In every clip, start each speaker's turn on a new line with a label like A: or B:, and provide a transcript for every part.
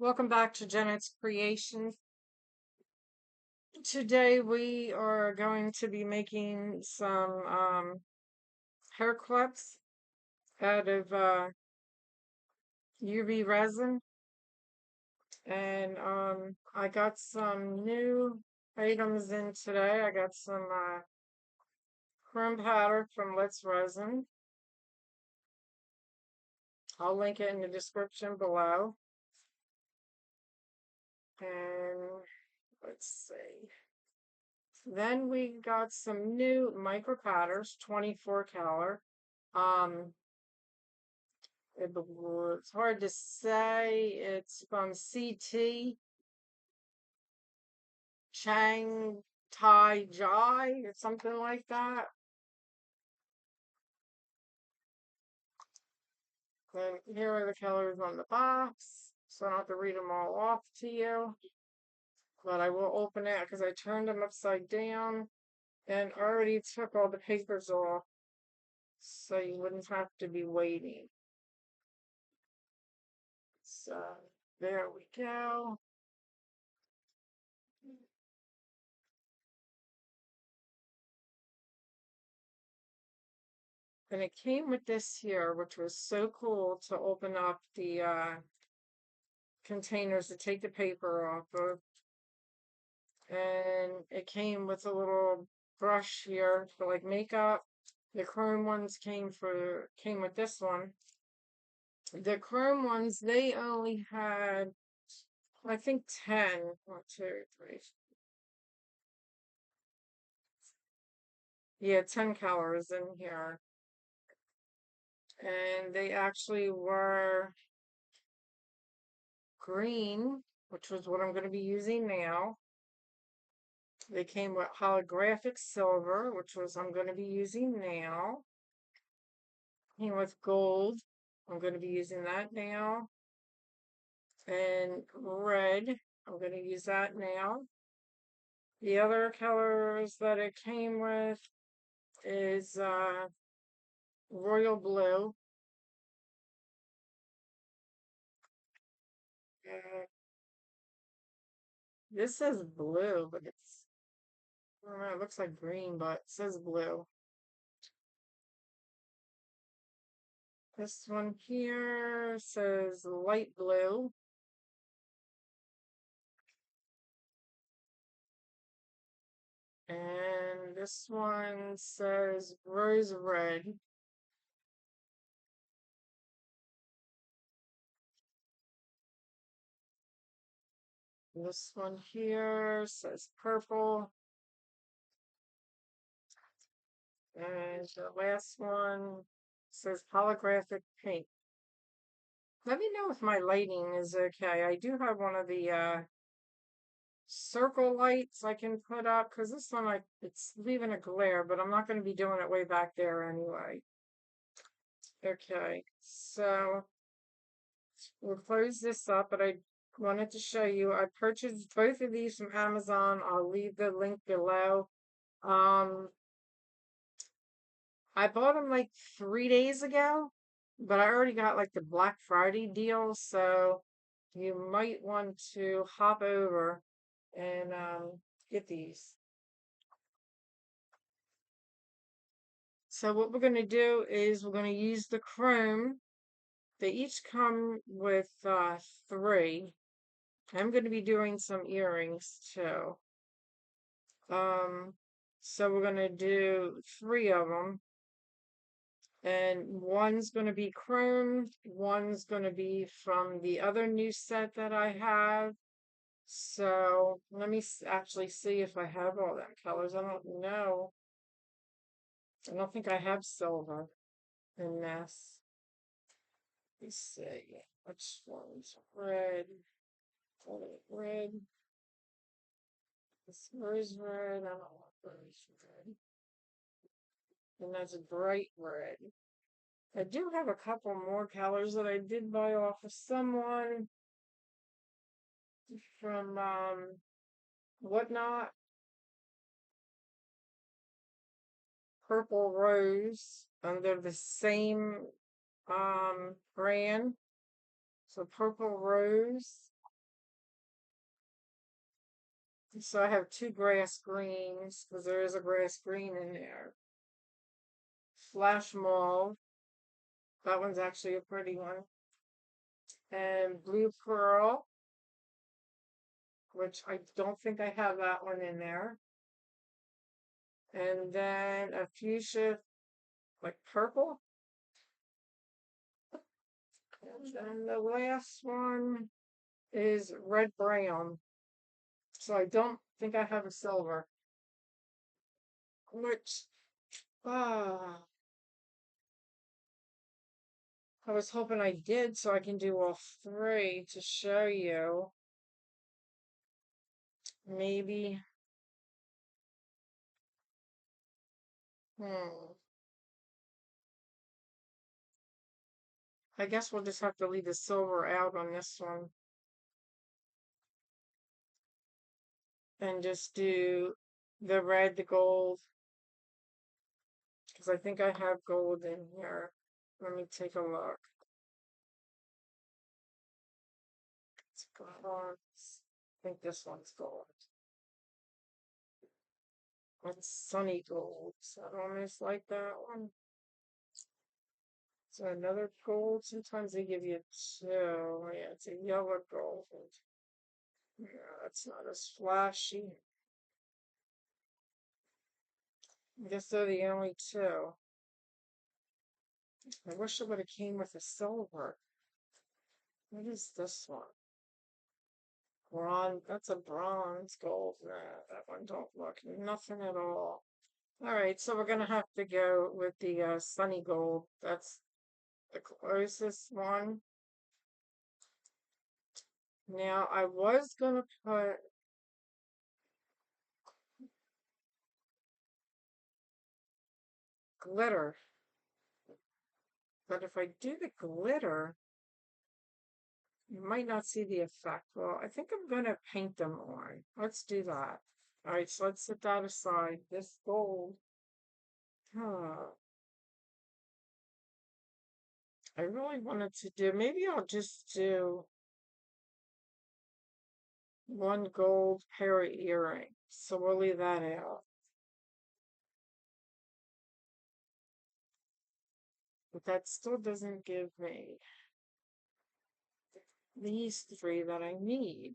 A: Welcome back to Janet's Creations. Today we are going to be making some hair clips out of UV resin. And I got some new items in today. I got some chrome powder from Let's Resin. I'll link it in the description below. And let's see. Then we got some new micro powders, 24 color. Um, it's hard to say. It's from CT Chang Tai Jai or something like that. And here are the colors on the box. So I don't have to read them all off to you. But I will open it because I turned them upside down and already took all the papers off. So you wouldn't have to be waiting. So there we go. And it came with this here, which was so cool to open up the containers to take the paper off of. And it came with a little brush here for like makeup. The chrome ones came with this one. The chrome ones, they only had, I think, 10. 1, 2, 3. Yeah, 10 colors in here. And they actually were green, which was what I'm going to be using now. They came with holographic silver, which was I'm going to be using now. Came with gold. I'm going to be using that now. And red. I'm going to use that now. The other colors that it came with is royal blue. Uh, this says blue, but I don't know, it looks like green, but it says blue. This one here says light blue. And this one says rose red. This one here says purple. And the last one says holographic pink. Let me know if my lighting is okay. I do have one of the circle lights I can put up because this one it's leaving a glare, but I'm not going to be doing it way back there anyway. Okay, so we'll close this up, but I wanted to show you I purchased both of these from Amazon. I'll leave the link below. Um, I bought them like 3 days ago, but I already got like the Black Friday deal, so you might want to hop over and get these. So what we're going to do is we're going to use the chrome. They each come with 3. I'm going to be doing some earrings too. So we're going to do 3 of them. And one's going to be chrome, one's going to be from the other new set that I have. So let me actually see if I have all them colors. I don't know. I don't think I have silver in this. Let's see. Which one's red? Red. This rose red. I don't want rose red. And that's a bright red. I do have a couple more colors that I did buy off of someone from Whatnot. Purple Rose under the same brand. So Purple Rose. So I have two grass greens because there is a grass green in there. Flash mauve. That one's actually a pretty one. And blue pearl, which I don't think I have that one in there. And then a fuchsia, like purple. And then the last one is red brown. So I don't think I have a silver, which ah, I was hoping I did so I can do all three to show you. Maybe. Hmm. I guess we'll just have to leave the silver out on this one and just do the red, the gold, because I think I have gold in here. Let me take a look. It's bronze. I think this one's gold. It's sunny gold. So I almost like that one. So another gold. Sometimes they give you two. Yeah, it's a yellow gold. Yeah, that's not as flashy. I guess they're the only two. I wish it would have came with a silver. What is this one? Bronze. That's a bronze gold. Nah, that one don't look nothing at all. All right, so we're gonna have to go with the sunny gold. That's the closest one. Now I was gonna put glitter, but if I do the glitter, you might not see the effect. Well, I think I'm gonna paint them on. Let's do that. All right, so let's set that aside. This gold. Huh. I really wanted to do, maybe I'll just do one gold pair of earrings. So we'll leave that out. But that still doesn't give me these three that I need.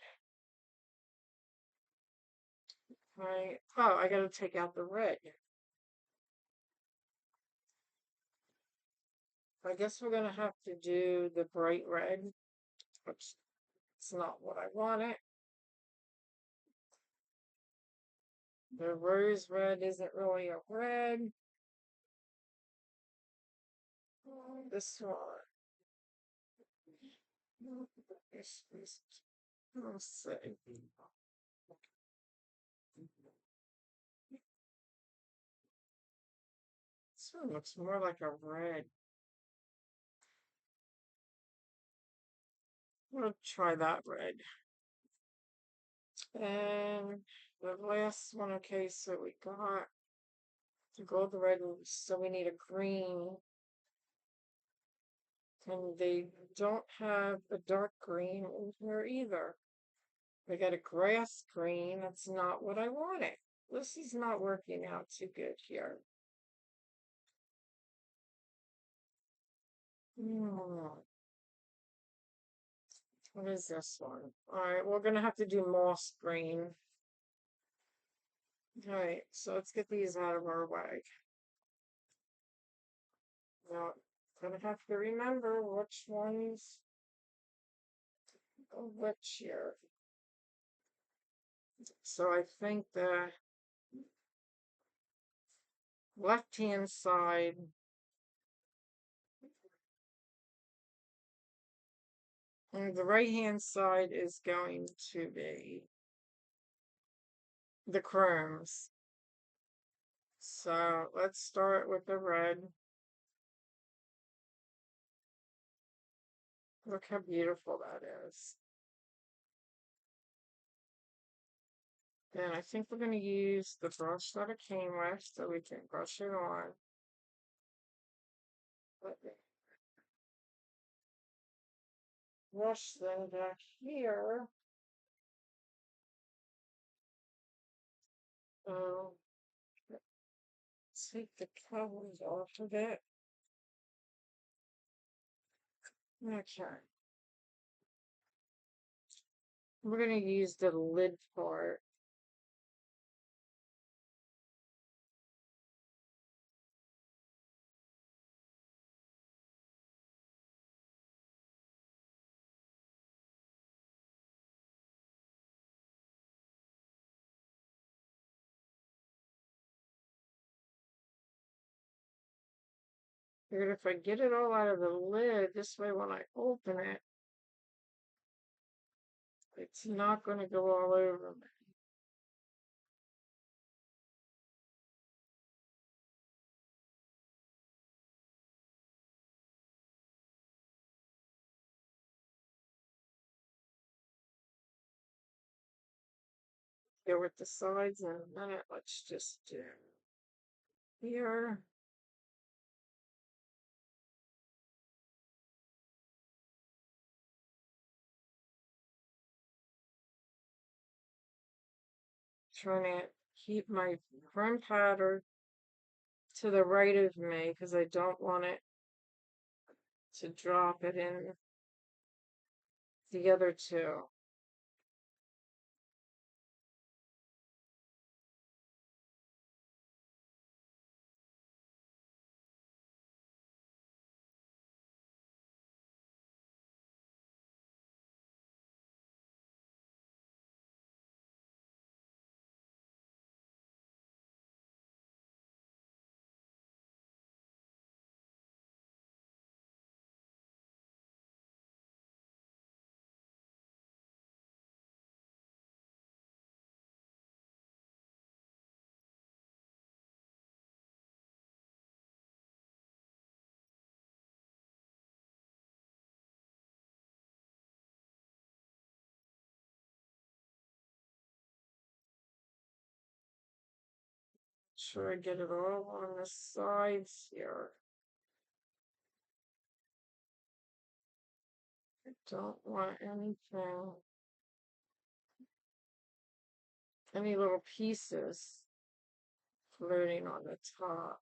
A: Right? Oh, I gotta take out the red. I guess we're gonna have to do the bright red, which is not what I wanted. The rose red isn't really a red. This one. Let's see. This one looks more like a red. We'll try that red. And the last one, okay, so we got the gold, the red, so we need a green. And they don't have a dark green in here either. We got a grass green. That's not what I wanted. This is not working out too good here. Hmm. What is this one? All right, we're gonna have to do moss green. All right, so let's get these out of our way. Now, gonna have to remember which ones go which here. So I think the left-hand side and the right-hand side is going to be the chromes. So let's start with the red. Look how beautiful that is. And I think we're going to use the brush that it came with so we can brush it on. Brush then back here. So take the covers off of it. Okay. We're going to use the lid part. Figured if I get it all out of the lid, this way when I open it, it's not going to go all over me. Go with the sides in a minute. Let's just do here. Trying to keep my front powder to the right of me because I don't want it to drop it in the other two. Sure I get it all on the sides here. I don't want anything, any little pieces floating on the top.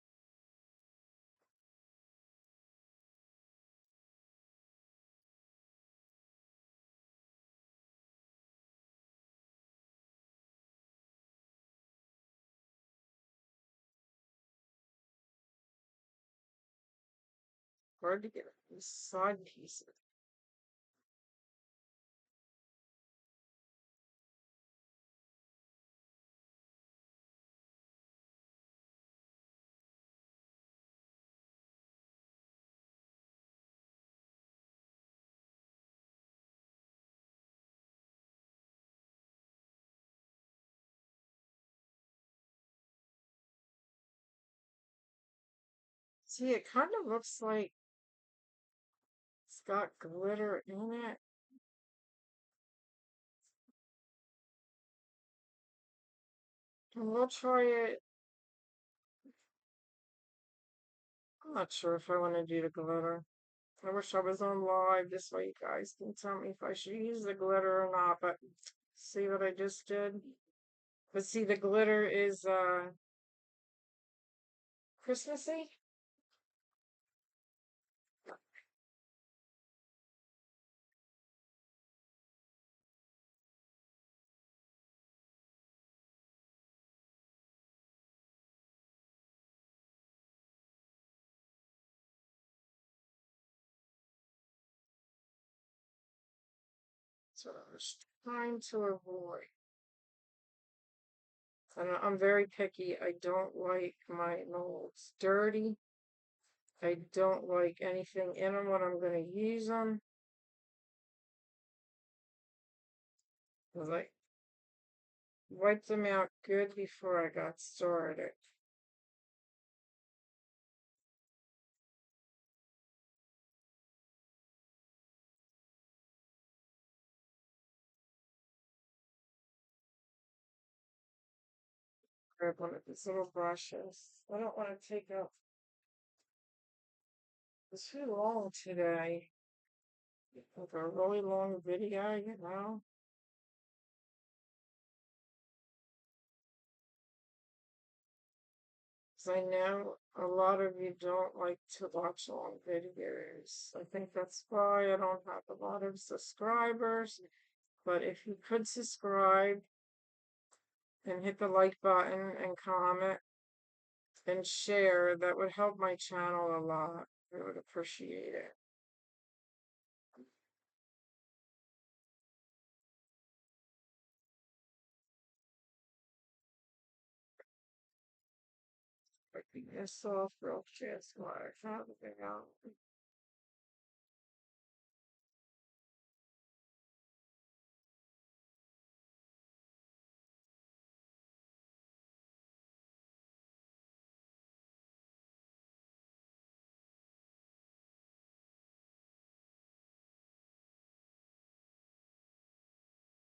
A: Hard to get these side pieces. See, it kind of looks like it's got glitter in it. And we'll try it. I'm not sure if I want to do the glitter. I wish I was on live. This way you guys can tell me if I should use the glitter or not. But see what I just did? But see, the glitter is Christmassy. So I was trying to avoid. And I'm very picky. I don't like my molds dirty. I don't like anything in them when I'm going to use them. Because I wiped them out good before I got started. Grab one of these little brushes. I don't want to take up too long today. Like a really long video, you know. because I know a lot of you don't like to watch long videos. I think that's why I don't have a lot of subscribers. But if you could subscribe and hit the like button and comment and share, that would help my channel a lot. I would appreciate it. Breaking this off real fast while I have it out.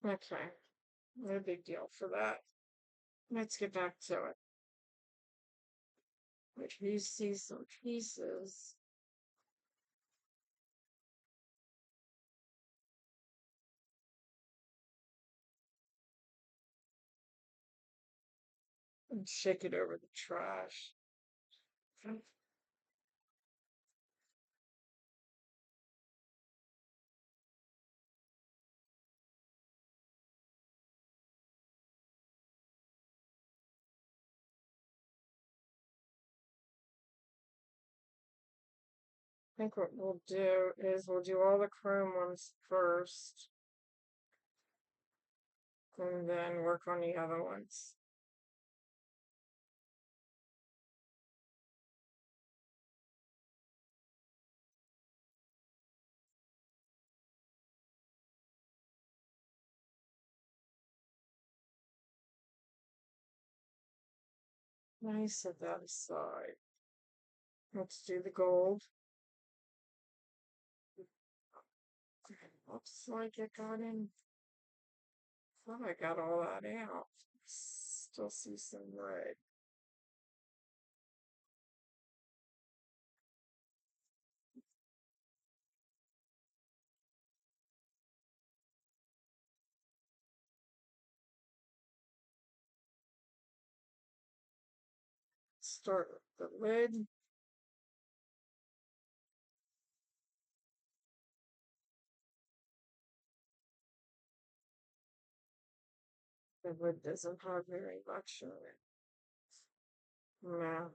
A: Okay, no big deal for that. Let's get back to it. If you see some pieces, and shake it over the trash. I think what we'll do is we'll do all the chrome ones first, and then work on the other ones. I set that aside. Let's do the gold. Looks like it got in. Thought I got all that out. Still see some red. Start with the lid. The lid doesn't have very much on it. No.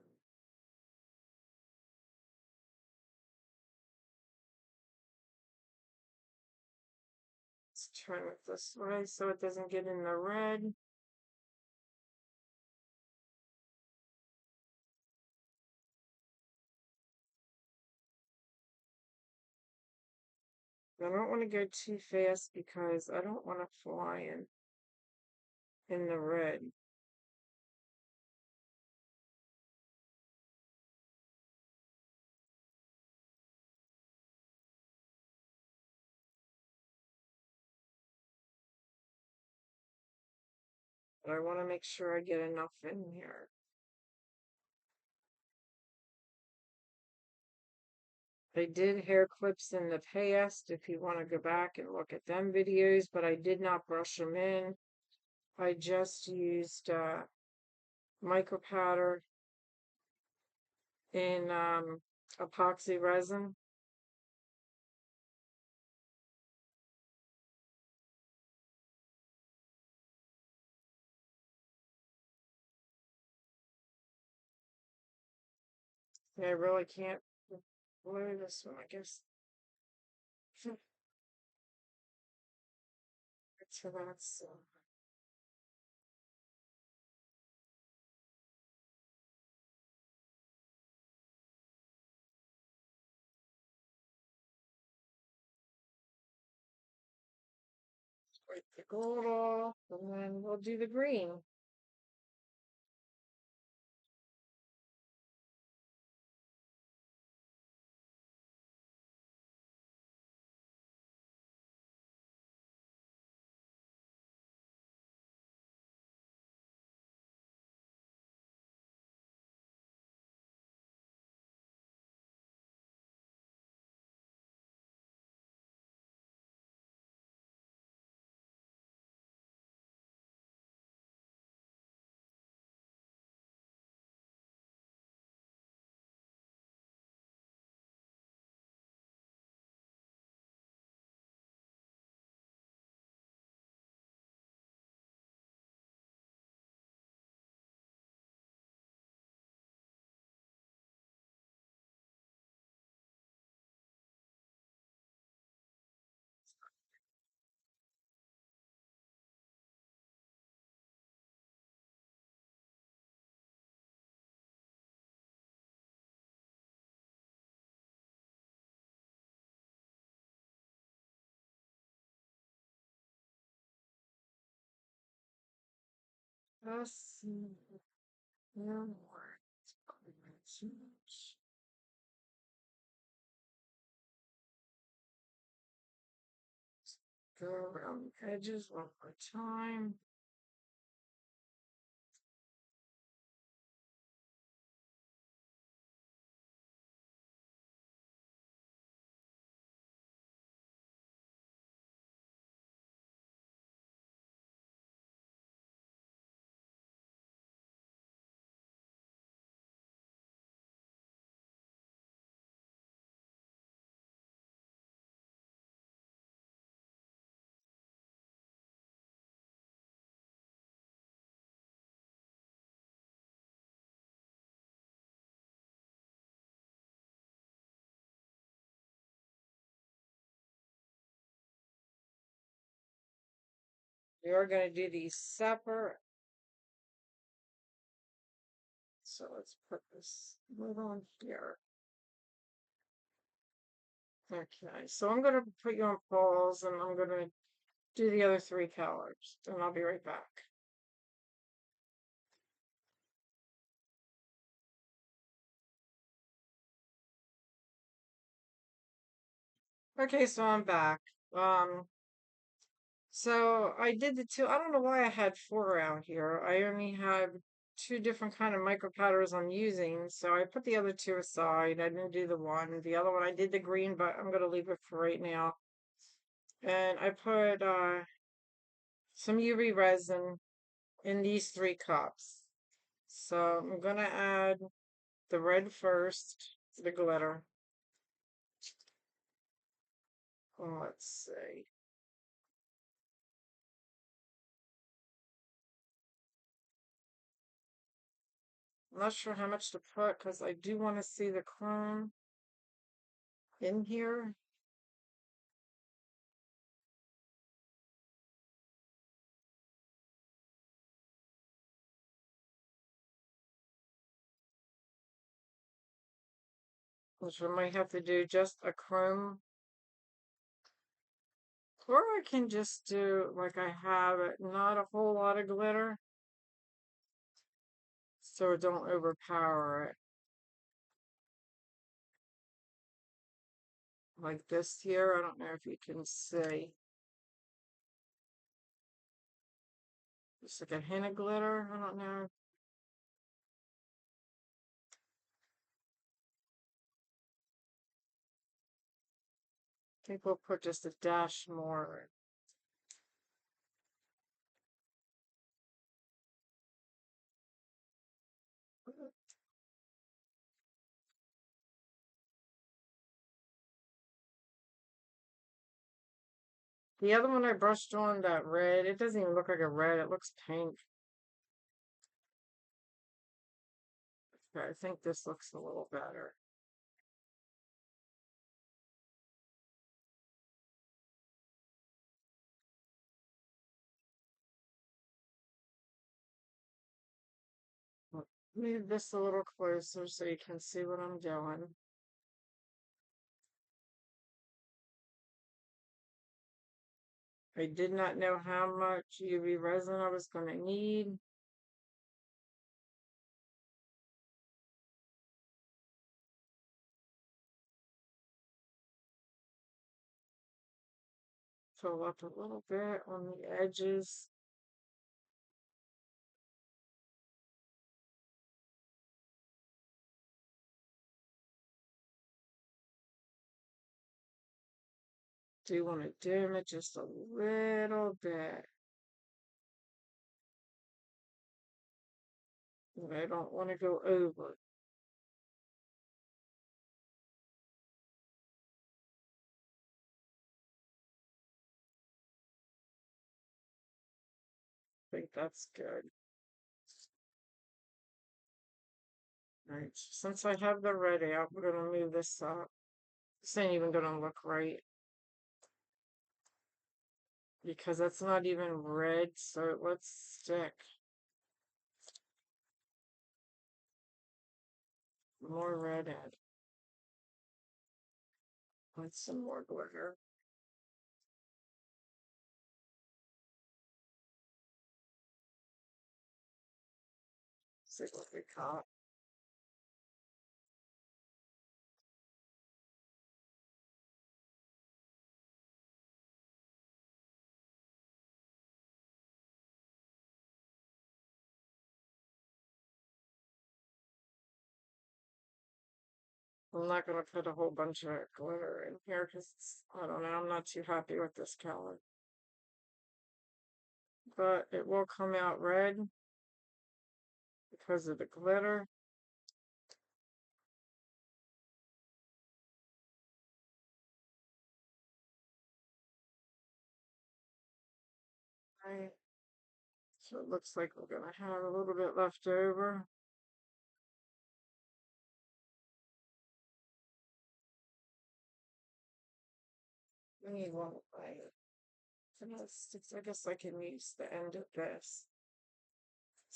A: Let's turn it this way so it doesn't get in the red. I don't want to go too fast because I don't want to fly in the red. But I want to make sure I get enough in here. I did hair clips in the past if you want to go back and look at them videos, but I did not brush them in. I just used Mica Powder in epoxy resin. I really can't blur this one, I guess. So that's wipe the gold off, and then we'll do the green. Let's see. No more. Go around the edges one more time. You're going to do these separate. So let's put this lid on here. Okay, so I'm going to put you on pause and I'm going to do the other three colors and I'll be right back. Okay, so I'm back. Um, so I did the two. I don't know why I had four out here. I only had two different kind of micro powders I'm using, so I put the other two aside. I didn't do the one. The other one I did the green, but I'm gonna leave it for right now. And I put some UV resin in these three cups. So I'm gonna add the red first, the glitter. Oh, let's see. I'm not sure how much to put because I do want to see the chrome in here. Which I might have to do just a chrome. Or I can just do like I have it, not a whole lot of glitter. So it don't overpower it. Like this here, I don't know if you can see. Just like a hint of glitter, I don't know. I think we'll put just a dash more. The other one I brushed on, that red, it doesn't even look like a red, it looks pink. Okay, I think this looks a little better. Move this a little closer so you can see what I'm doing. I did not know how much UV resin I was going to need. Fill up a little bit on the edges. Do want to dim it just a little bit. But I don't want to go over. I think that's good. Right. Since I have the red out, we're going to move this up. This ain't even going to look right. Because that's not even red, so let's stick more red in. Put some more glitter. See what we got. I'm not going to put a whole bunch of glitter in here because I don't know, I'm not too happy with this color. But it will come out red because of the glitter. Right. So it looks like we're going to have a little bit left over. We need one right. I guess I can use the end of this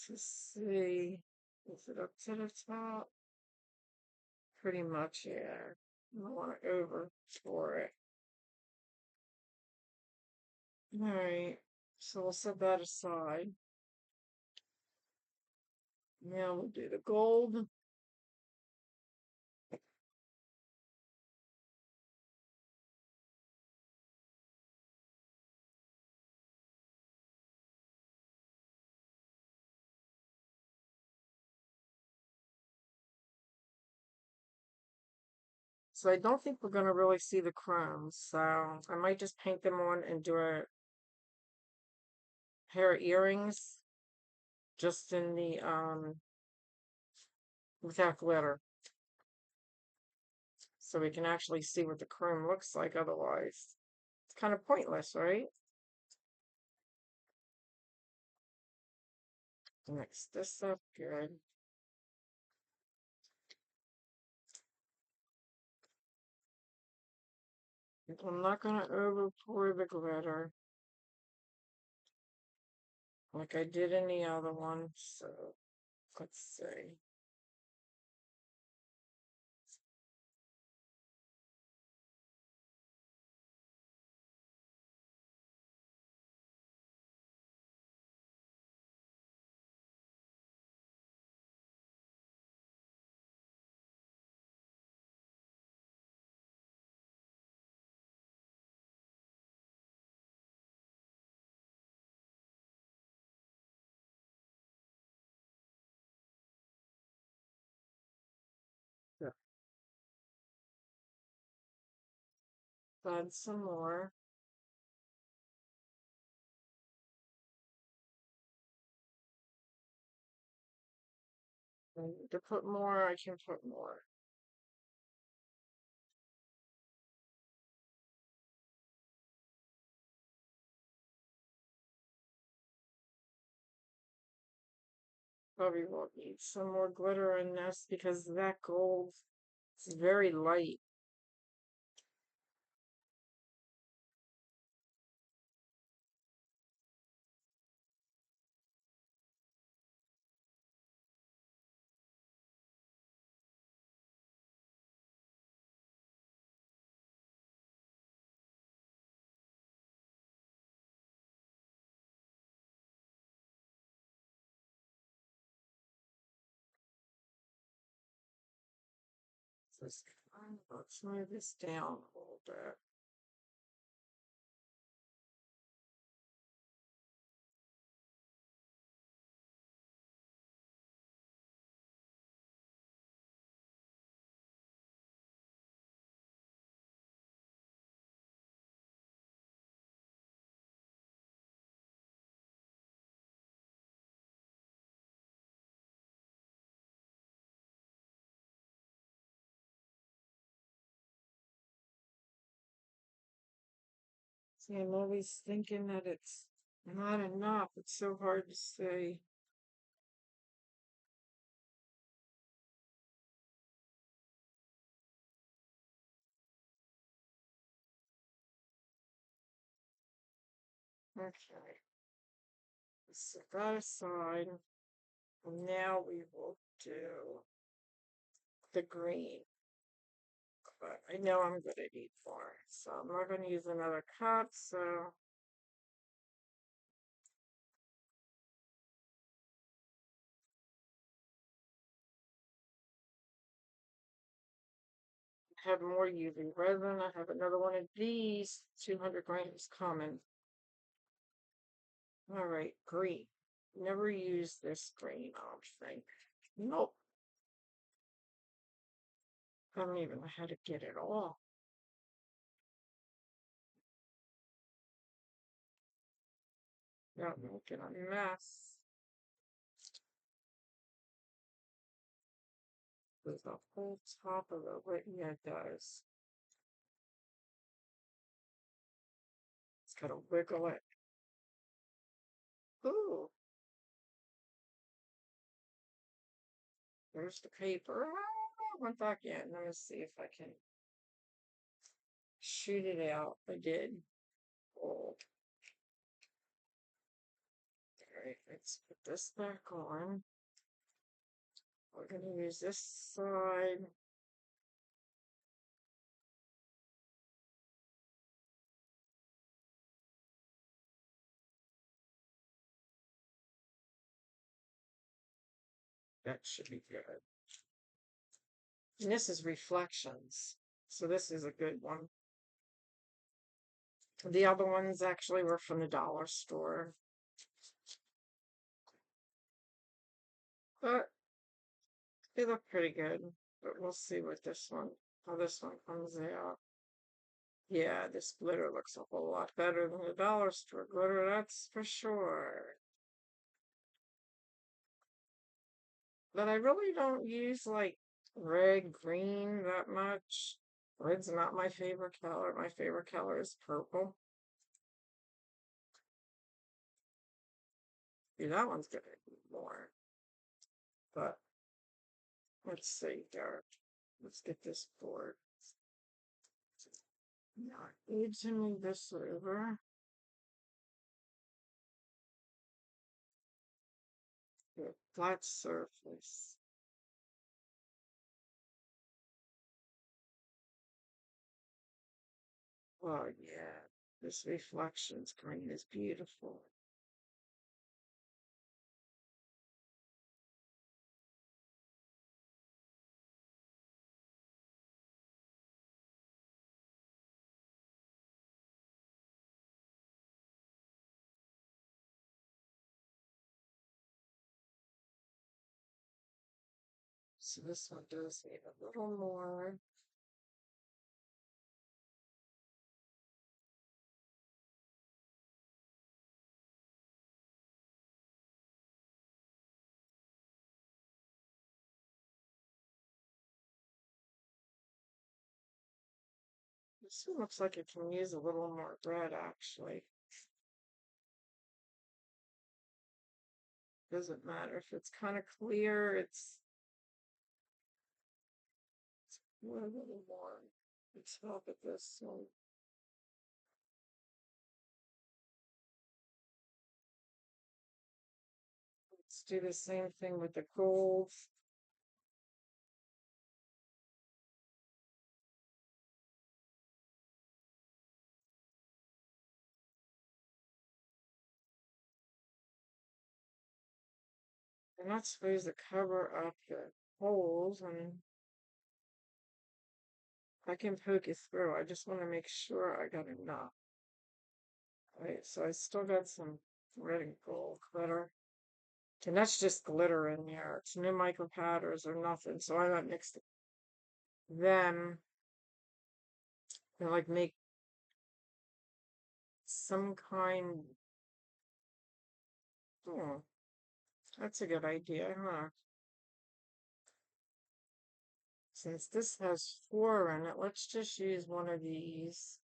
A: to see. Is it up to the top? Pretty much, yeah. I don't want to over for it. Alright, so we'll set that aside. Now we'll do the gold. So I don't think we're going to really see the crumbs, so I might just paint them on and do a pair of earrings just in the without glitter, so we can actually see what the chrome looks like. Otherwise it's kind of pointless, right? Mix this up good. I'm not going to over pour the glitter like I did in the other one, so let's see. Yeah. Add some more. And to put more, I can put more. Probably won't need some more glitter in this because that gold is very light. Just let's move this down a little bit. See, I'm always thinking that it's not enough. It's so hard to say. Okay, let's set that aside. And now we will do the green. But I know I'm going to need more, so I'm not going to use another cup. So have more UV resin. I have another one of these, 200 grams coming. All right, green. Never used this green, I don't think. Nope. I don't even know how to get it all. Without making a mess. There's the whole top of it. Yeah, it does. It's got to wiggle it. Ooh, there's the paper. Ah, went back in. Let me see if I can shoot it out. I did. Oh. Alright, let's put this back on. We're going to use this side. That should be good. And this is reflections. So this is a good one. The other ones actually were from the dollar store. But they look pretty good. But we'll see what how this one comes out. Yeah, this glitter looks a whole lot better than the dollar store glitter, that's for sure. But I really don't use like red, green that much. Red's not my favorite color. My favorite color is purple. See, that one's gonna be more. But let's see here. Let's get this board. Now I need to move this over. The flat surface. Oh yeah, this reflection screen is beautiful. So this one does need a little more. This one looks like it can use a little more red actually. Doesn't matter if it's kind of clear, it's a little more. Let's help at this one. Let's do the same thing with the gold. I'm not supposed to cover up the holes, and I can poke it through. I just want to make sure I got enough. Right, so I still got some red and gold glitter. And that's just glitter in there. It's no Mica Powders or nothing. So I haven't mixed them and like make some kind. Oh, that's a good idea, huh? Since this has 4 in it, let's just use one of these.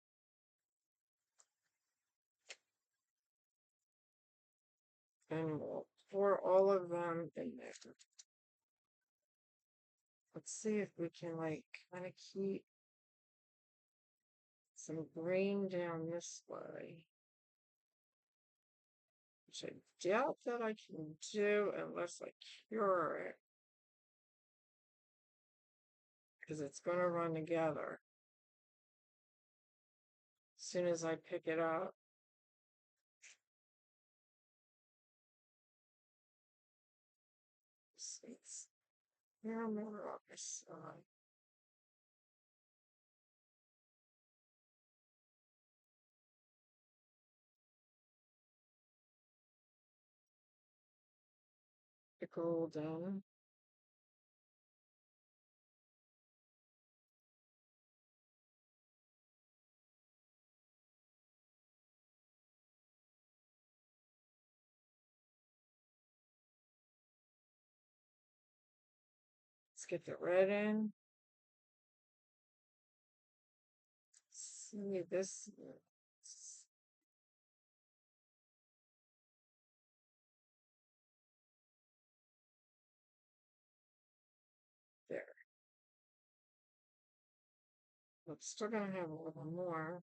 A: And we'll pour all of them in there. Let's see if we can like kind of keep some green down this way. Which I doubt that I can do unless I cure it. Because it's going to run together. As soon as I pick it up. It's here more on this side. the golden. Let's get the red in. See this. There. I'm still gonna have a little more.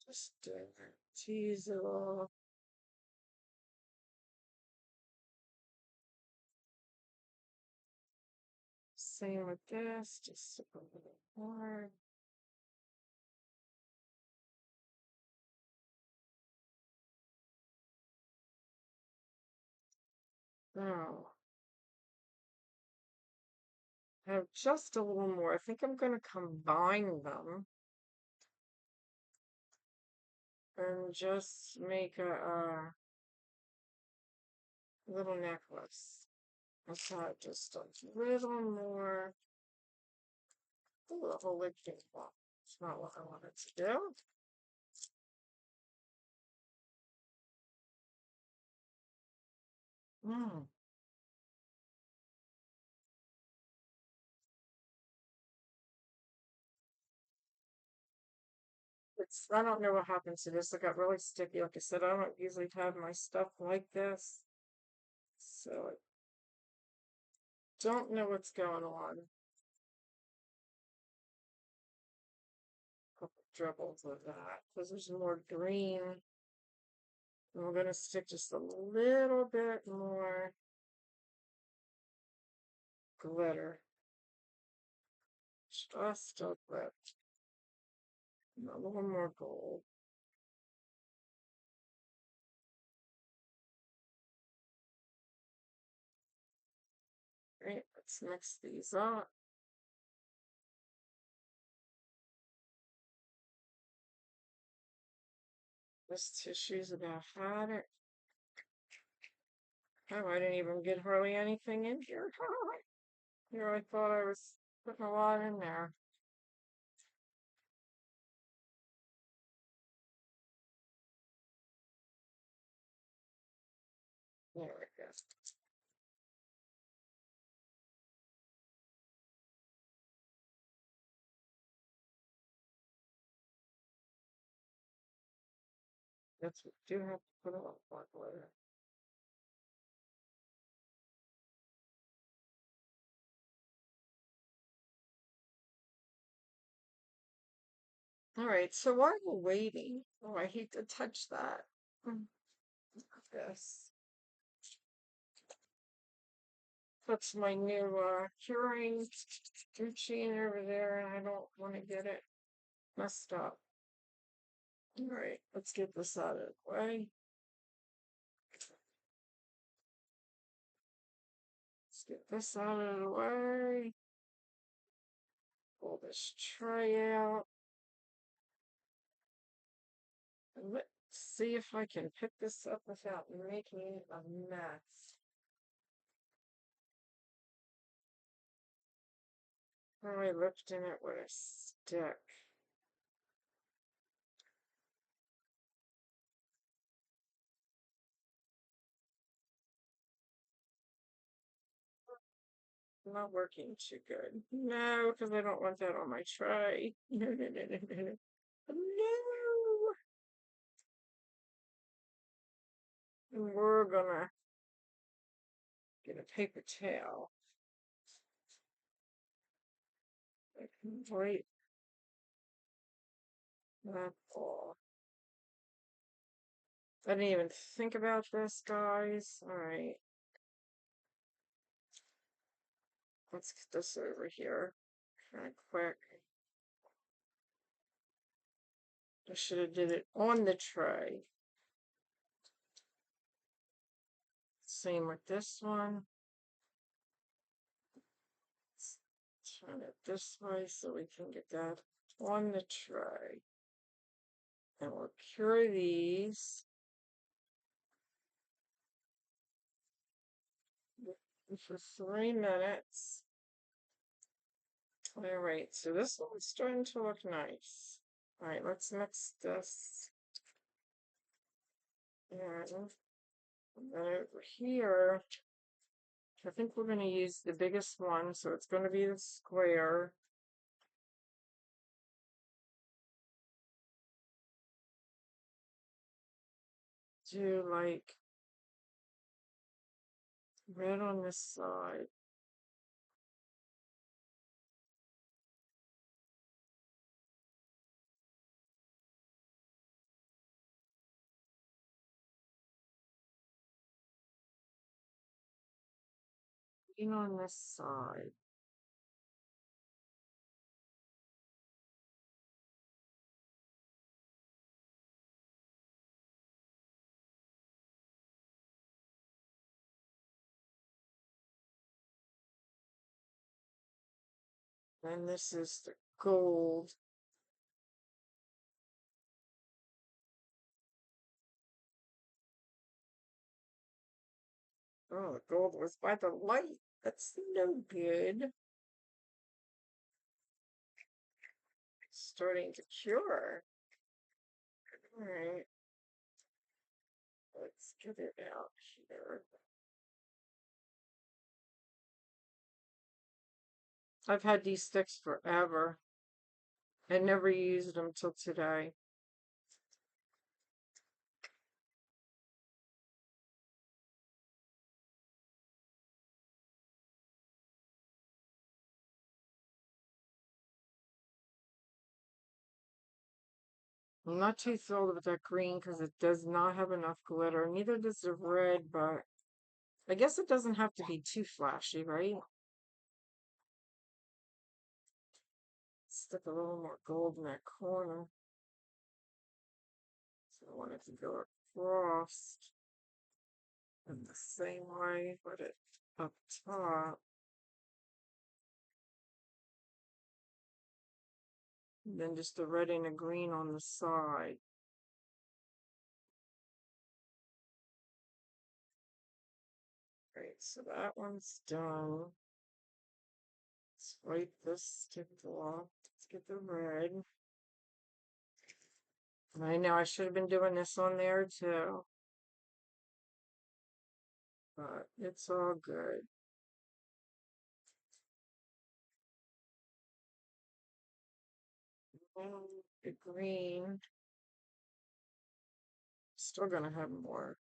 A: Just tease it off. Same with this, just a little more. Now, have just a little more. I think I'm going to combine them and just make a little necklace. Let's have just a little more. Ooh, the whole lid came off. It's not what I wanted to do. Mm. I don't know what happened to this. It got really sticky. Like I said, I don't usually have my stuff like this. So I don't know what's going on. A couple dribbles of that because there's more green. And we're going to stick just a little bit more glitter. Just a bit. A little more gold. Right, let's mix these up. This tissue's about had it. Oh, I didn't even get hardly anything in here. Here, I thought I was putting a lot in there. There we go. That's what do have to put on black glitter. All right, so while we're waiting, oh, I hate to touch that. This. That's my new curing machine over there, and I don't want to get it messed up. All right, let's get this out of the way. Let's get this out of the way. Pull this tray out. And let's see if I can pick this up without making a mess. Probably lifting it with a stick. Not working too good. No, because I don't want that on my tray. No, no, no, no, no, no. No. And we're gonna get a paper towel. Right. That all. I didn't even think about this, guys. All right. Let's get this over here kind of quick. I should have did it on the tray. Same with this one. Let's turn it this way so we can get that on the tray. And we'll cure these for 3 minutes. All right, so this one's starting to look nice. All right, let's mix this. And then over here, I think we're going to use the biggest one, so it's going to be the square. Do like red on this side. Green on this side. And this is the gold. Oh, the gold was by the light. That's no good. Starting to cure. All right. Let's get it out here. I've had these sticks forever. I never used them till today. I'm not too thrilled with that green because it does not have enough glitter. Neither does the red, but I guess it doesn't have to be too flashy, right? Stick a little more gold in that corner. So I want it to go across in the same way, put it up top. And then just the red and the green on the side. Right, so that one's done. Let's wipe this stick off. Let's get the red. I know I should have been doing this on there too, but it's all good. And the green, still gonna have more.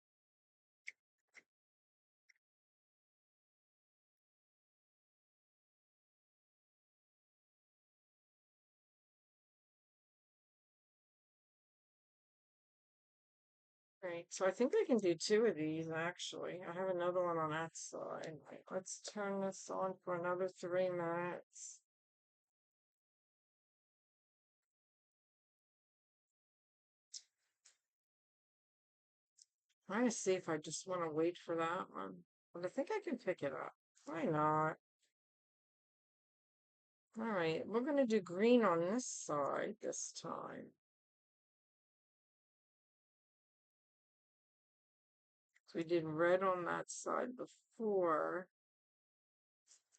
A: Right, so I think I can do two of these actually. I have another one on that side. Right, let's turn this on for another 3 minutes. Trying to see if I just want to wait for that one. But I think I can pick it up. Why not? All right, we're going to do green on this side this time. So we did red on that side before.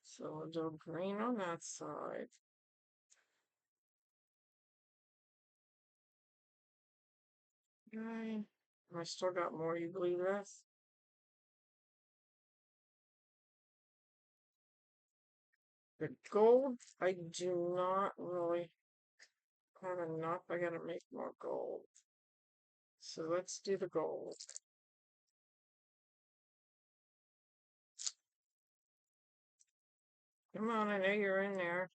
A: So we'll do green on that side. Okay. I still got more, you believe this? The gold, I do not really have enough. I gotta make more gold. So let's do the gold. Come on, I know you're in there.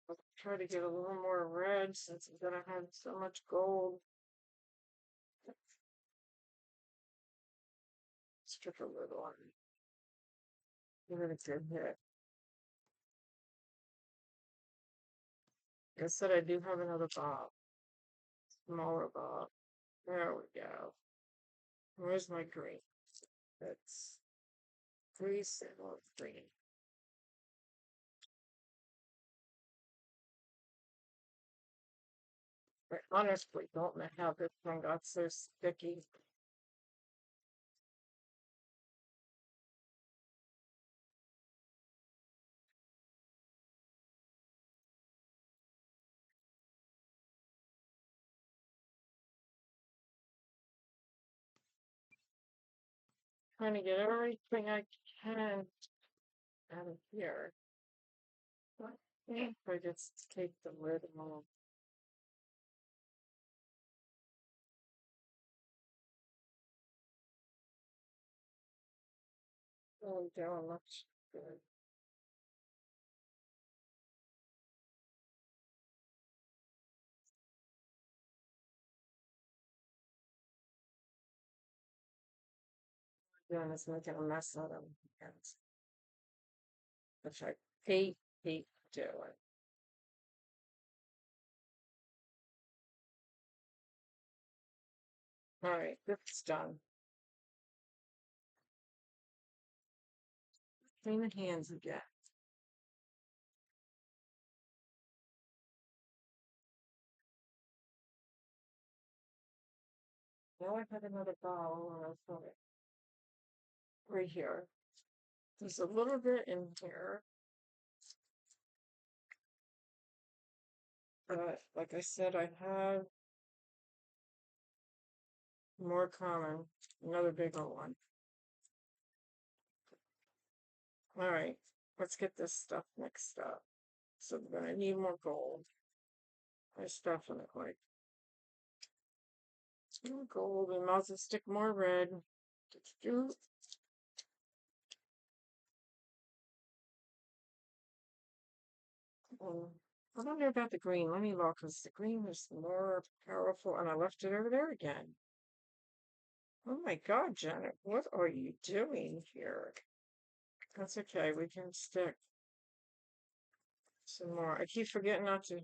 A: I'll try to get a little more red since I'm gonna have so much gold. Strip a little on. Give it a good hit. Like I said, I do have another bob. Smaller bob. There we go. Where's my green? That's grease and green. I honestly don't know how this one got so sticky. Trying to get everything I can out of here. If I just take the lid off. Oh, down much good. Doing is making a mess out of it, which I hate doing. All right, this is done. Clean the hands again. Now I have another bottle and I'll put it right here. There's a little bit in here. But like I said, I have more common, another bigger one. All right, let's get this stuff mixed up. So we're gonna need more gold. There's definitely more gold. We might as well stick more red. I don't know about the green. Let me look, because the green is more powerful, and I left it over there again. Oh my God, Janet, what are you doing here? That's okay. We can stick some more. I keep forgetting not to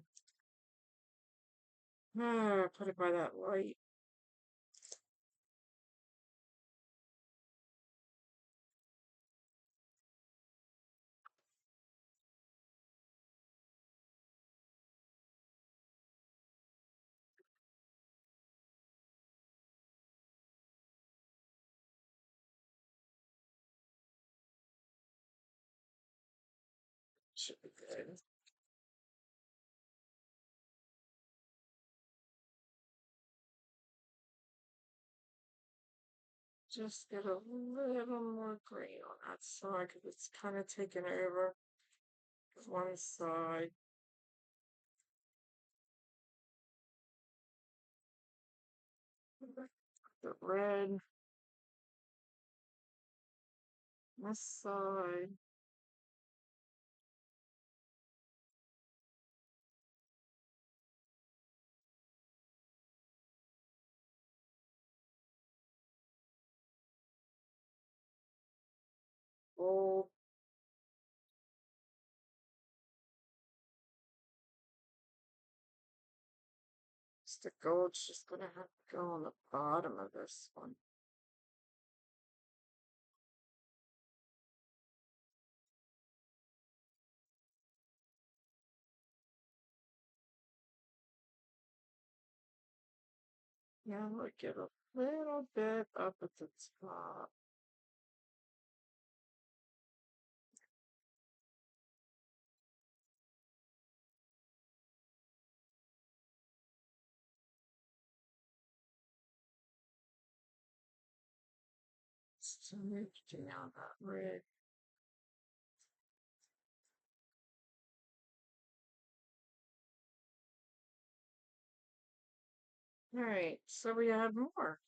A: put it by that light. Should be good. Just get a little more green on that side because it's kind of taken over one side. The red, this side. Gold. The gold's just gonna have to go on the bottom of this one. Now we'll get a little bit up at the top. Smooth down that red. All right, so we have more.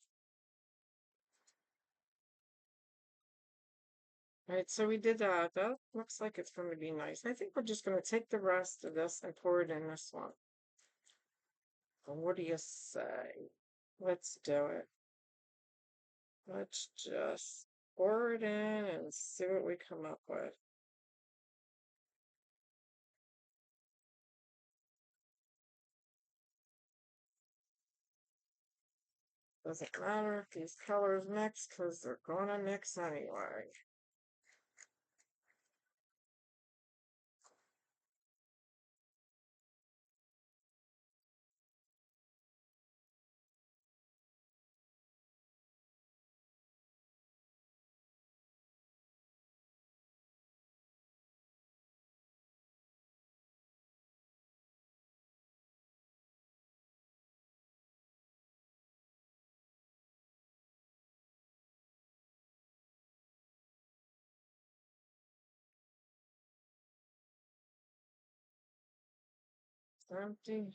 A: All right, so we did that. That looks like it's going to be nice. I think we're just going to take the rest of this and pour it in this one. Well, what do you say? Let's do it. Let's just pour it in and see what we come up with. Doesn't matter if these colors mix because they're going to mix anyway. It's empty.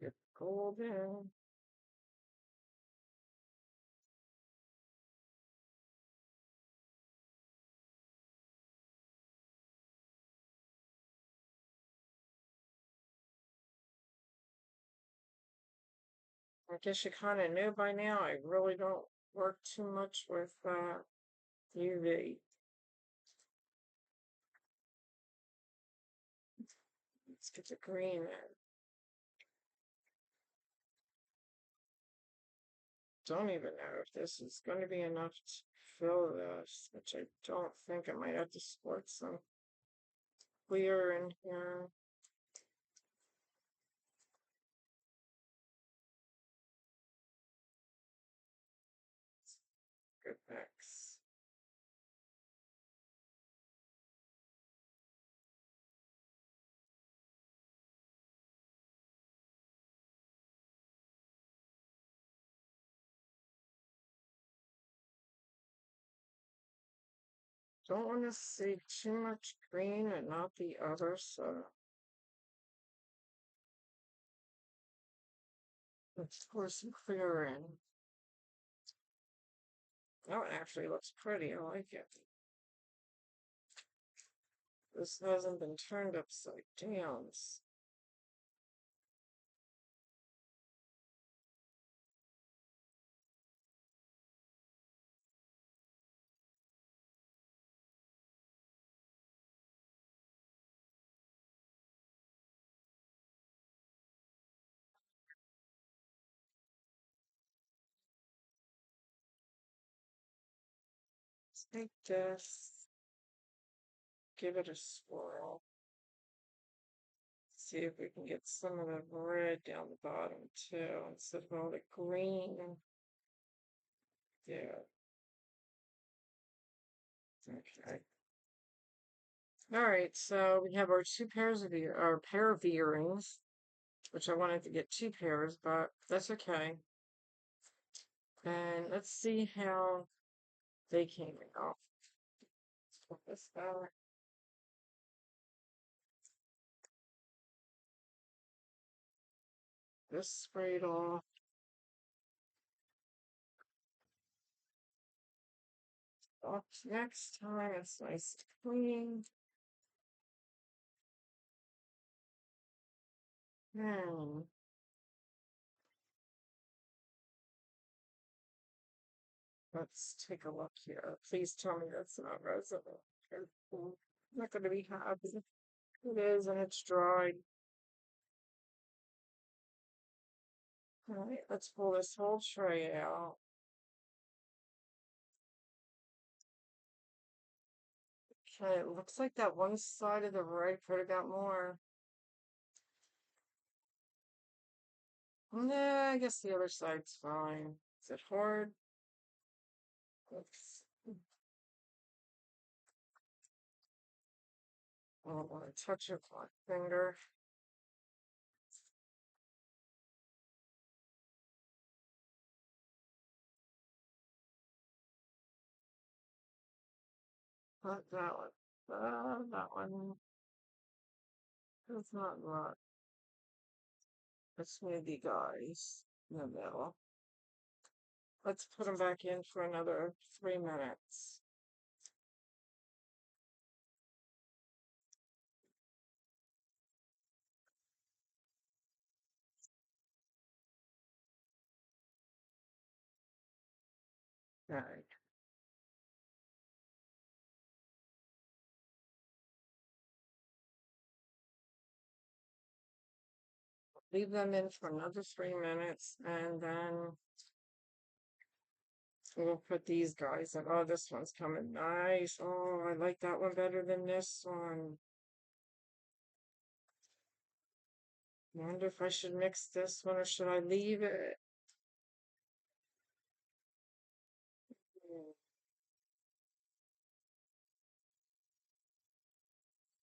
A: Get golden. I guess you kind of knew by now. I really don't work too much with UV. Let's get the green in. Don't even know if this is going to be enough to fill this, which I don't think. I might have to squirt some clear in here. Good mix. Don't want to see too much green and not the other, so let's pour some clear in. That one actually looks pretty. I like it. This hasn't been turned upside down. Let's take this, give it a swirl. See if we can get some of the red down the bottom too, instead of all the green. Yeah. Okay. All right, so we have our two pairs of our pair of earrings, which I wanted to get two pairs, but that's okay. And let's see how they came out. Let's put this back. This sprayed off. Off next time, it's nice and clean. Hmm. Let's take a look here. Please tell me that's not resin. I'm not going to be happy. It is, and it's dry. All right, let's pull this whole tray out. Okay, it looks like that one side of the red could have got more. Nah, I guess the other side's fine. Is it hard? Oops. I don't want to touch it with my finger. Not that one. That one. It's not that. It's maybe guys in the middle. let's put them back in for another 3 minutes. Okay. Leave them in for another 3 minutes, and then we'll put these guys in. Oh, this one's coming nice. Oh, I like that one better than this one. Wonder if I should mix this one or should I leave it? Hmm,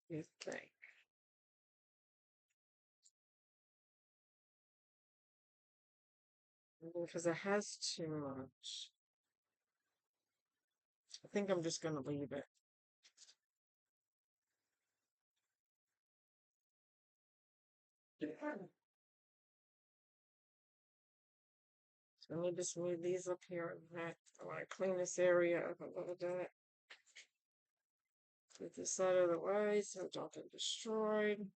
A: you think? Because it has too much. I think I'm just gonna leave it. So let me just move these up here. I want to clean this area up a little bit. Get this out of the way so it don't get destroyed.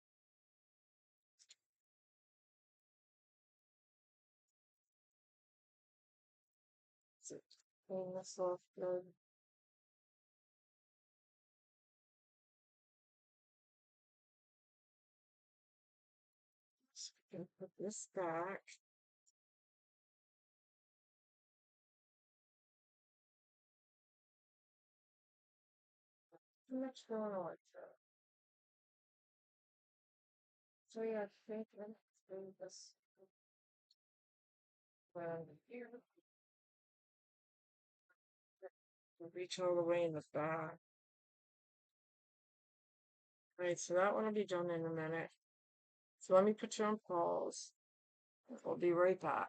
A: So clean this off good. So we can put this back. Too much going on with that. So yeah, I think let's do this around here. Reach all the way in the back. Alright, so that one will be done in a minute. So let me put you on pause. We'll be right back.